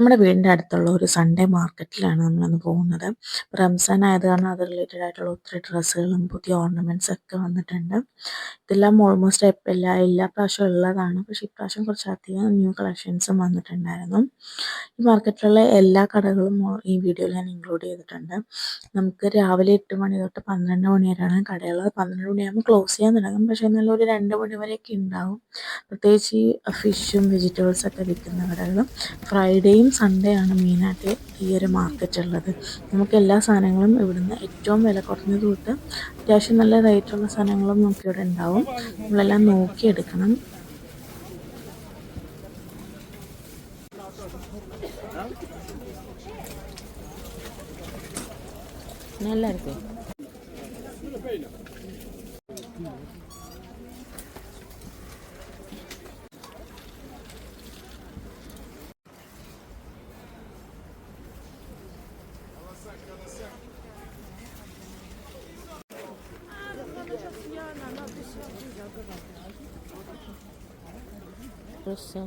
നമ്മുടെ വീടിൻ്റെ അടുത്തുള്ള ഒരു സൺഡേ മാർക്കറ്റിലാണ് നമ്മളന്ന് പോകുന്നത്. റംസാൻ ആയത് കാരണം അത് റിലേറ്റഡ് ആയിട്ടുള്ള ഒത്തിരി ഡ്രസ്സുകളും പുതിയ ഓർണമെൻറ്റ്സ് ഒക്കെ വന്നിട്ടുണ്ട്. ഇതെല്ലാം ഓൾമോസ്റ്റ് എല്ലാ പ്രാവശ്യവും ഉള്ളതാണ്, പക്ഷേ ഇപ്രാവശ്യം കുറച്ചധികം ന്യൂ കളക്ഷൻസും വന്നിട്ടുണ്ടായിരുന്നു. ഈ മാർക്കറ്റിലുള്ള എല്ലാ കടകളും ഈ വീഡിയോയിൽ ഞാൻ ഇൻക്ലൂഡ് ചെയ്തിട്ടുണ്ട്. നമുക്ക് രാവിലെ 8 മണി തൊട്ട് 12 മണി വരെയാണ് കടകൾ. 12 മണിയാകുമ്പോൾ ക്ലോസ് ചെയ്യാൻ തുടങ്ങും, പക്ഷേ നല്ലൊരു 2 മണി വരെയൊക്കെ ഉണ്ടാവും. പ്രത്യേകിച്ച് ഈ ഫിഷും വെജിറ്റബിൾസൊക്കെ വിൽക്കുന്ന കടകളും. ഫ്രൈഡേയും സൺഡേ ആണ് മെയിനായിട്ട് ഈ ഒരു മാർക്കറ്റ് ഉള്ളത്. നമുക്ക് എല്ലാ സാധനങ്ങളും ഇവിടുന്ന് ഏറ്റവും വില കുറഞ്ഞത് തൊട്ട് അത്യാവശ്യം നല്ല റേറ്റുള്ള സാധനങ്ങളും നമുക്കിവിടെ ഉണ്ടാവും. നമ്മളെല്ലാം നോക്കിയെടുക്കണം. നല്ലായിരിക്കും. Просто